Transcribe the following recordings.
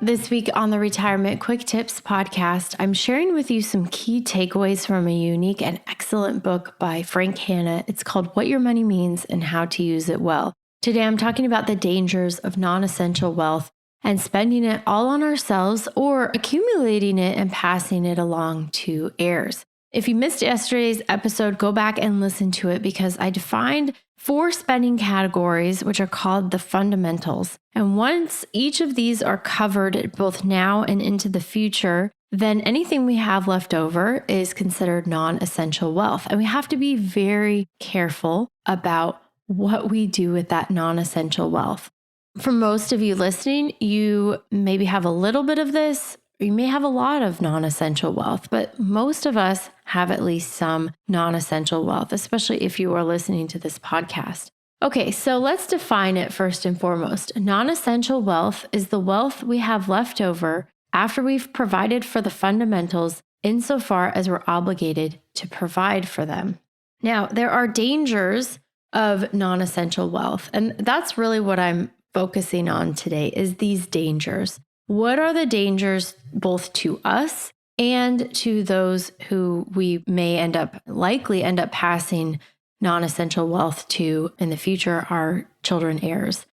This week on the Retirement Quick Tips podcast, I'm sharing with you some key takeaways from a unique and excellent book by Frank Hanna. It's called What Your Money Means and How to Use It Well. Today, I'm talking about the dangers of non-essential wealth and spending it all on ourselves or accumulating it and passing it along to heirs. If you missed yesterday's episode, go back and listen to it because I defined 4 spending categories, which are called the fundamentals. And once each of these are covered both now and into the future, then anything we have left over is considered non-essential wealth. And we have to be very careful about what we do with that non-essential wealth. For most of you listening, you maybe have a little bit of this, or you may have a lot of non-essential wealth, but most of us have at least some non-essential wealth, especially if you are listening to this podcast. Okay, so let's define it first and foremost. Non-essential wealth is the wealth we have left over after we've provided for the fundamentals insofar as we're obligated to provide for them. Now, there are dangers of non-essential wealth, and that's really what I'm focusing on today is these dangers. What are the dangers both to us and to those who we may likely end up passing non-essential wealth to in the future, our children, heirs?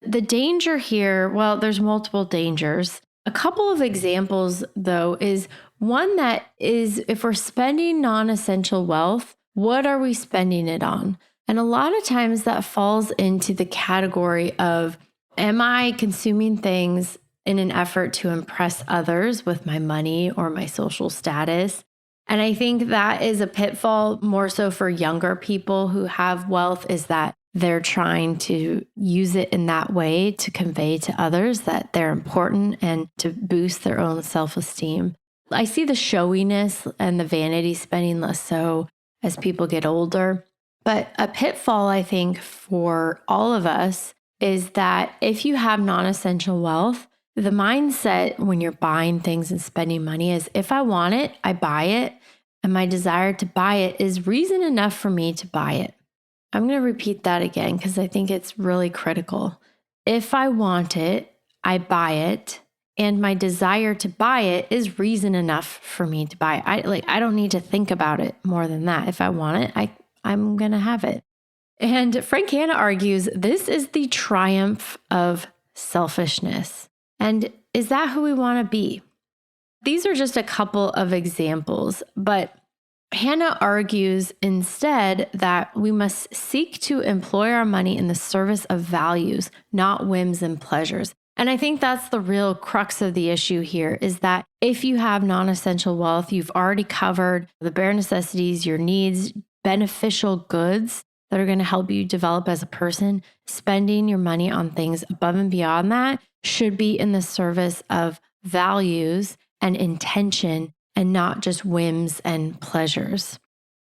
The danger here, well, there's multiple dangers. A couple of examples, though, is one that is if we're spending non-essential wealth, what are we spending it on? And a lot of times that falls into the category of, am I consuming things in an effort to impress others with my money or my social status? And I think that is a pitfall more so for younger people who have wealth, is that they're trying to use it in that way to convey to others that they're important and to boost their own self-esteem. I see the showiness and the vanity spending less so as people get older. But a pitfall, I think, for all of us is that if you have non-essential wealth, the mindset when you're buying things and spending money is if I want it, I buy it. And my desire to buy it is reason enough for me to buy it. I'm going to repeat that again because I think it's really critical. If I want it, I buy it. And my desire to buy it is reason enough for me to buy it. I don't need to think about it more than that. If I want it, I'm going to have it. And Frank Hanna argues this is the triumph of selfishness. And is that who we want to be? These are just a couple of examples, but Hanna argues instead that we must seek to employ our money in the service of values, not whims and pleasures. And I think that's the real crux of the issue here is that if you have non-essential wealth, you've already covered the bare necessities, your needs, beneficial goods that are going to help you develop as a person. Spending your money on things above and beyond that should be in the service of values and intention and not just whims and pleasures.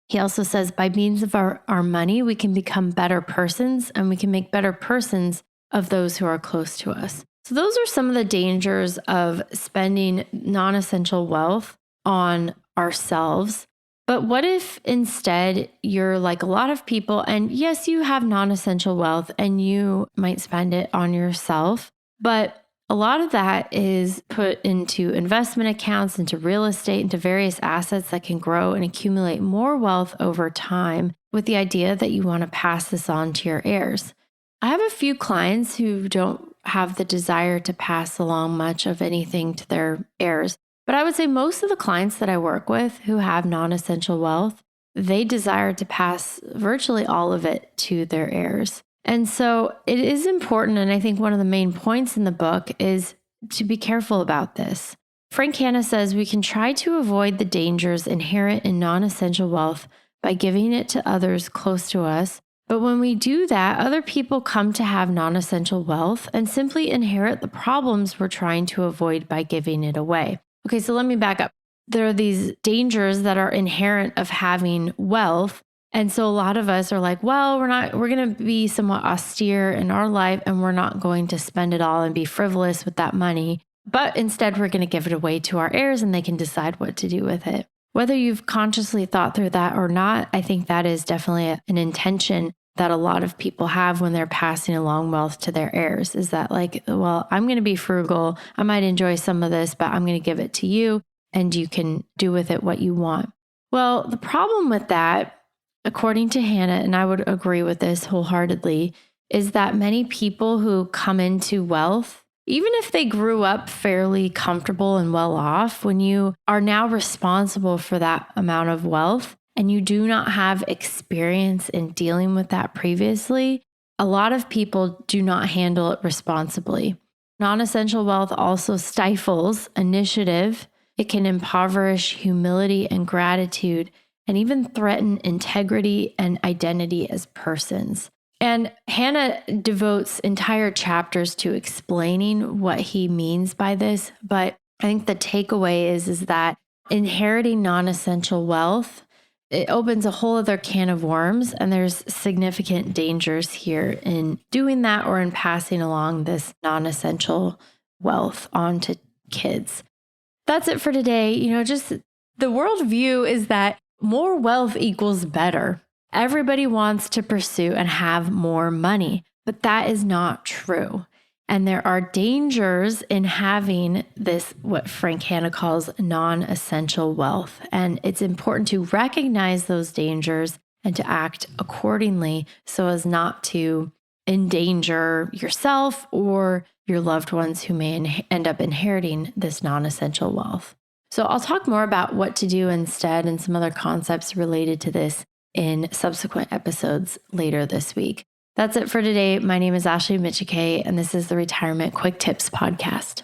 He also says by means of our money, we can become better persons and we can make better persons of those who are close to us. So those are some of the dangers of spending non-essential wealth on ourselves. But what if instead you're like a lot of people and yes, you have non-essential wealth and you might spend it on yourself, but a lot of that is put into investment accounts, into real estate, into various assets that can grow and accumulate more wealth over time with the idea that you want to pass this on to your heirs. I have a few clients who don't have the desire to pass along much of anything to their heirs. But I would say most of the clients that I work with who have non-essential wealth, they desire to pass virtually all of it to their heirs. And so it is important, and I think one of the main points in the book is to be careful about this. Frank Hanna says we can try to avoid the dangers inherent in non-essential wealth by giving it to others close to us. But when we do that, other people come to have non-essential wealth and simply inherit the problems we're trying to avoid by giving it away. Okay, so let me back up. There are these dangers that are inherent of having wealth. And so a lot of us are like, well, we're going to be somewhat austere in our life and we're not going to spend it all and be frivolous with that money. But instead, we're going to give it away to our heirs and they can decide what to do with it. Whether you've consciously thought through that or not, I think that is definitely an intention. that a lot of people have when they're passing along wealth to their heirs is that like, well, I'm going to be frugal. I might enjoy some of this, but I'm going to give it to you and you can do with it what you want. Well, the problem with that, according to Hanna, and I would agree with this wholeheartedly, is that many people who come into wealth, even if they grew up fairly comfortable and well off, when you are now responsible for that amount of wealth and you do not have experience in dealing with that previously, a lot of people do not handle it responsibly. Non-essential wealth also stifles initiative. It can impoverish humility and gratitude and even threaten integrity and identity as persons. And Hanna devotes entire chapters to explaining what he means by this. But I think the takeaway is that inheriting non-essential wealth, it opens a whole other can of worms. And there's significant dangers here in doing that or in passing along this non-essential wealth on to kids. That's it for today. Just the worldview is that more wealth equals better. Everybody wants to pursue and have more money, but that is not true. And there are dangers in having this, what Frank Hanna calls non-essential wealth. And it's important to recognize those dangers and to act accordingly so as not to endanger yourself or your loved ones who may end up inheriting this non-essential wealth. So I'll talk more about what to do instead and some other concepts related to this in subsequent episodes later this week. That's it for today. My name is Ashley Michike, and this is the Retirement Quick Tips Podcast.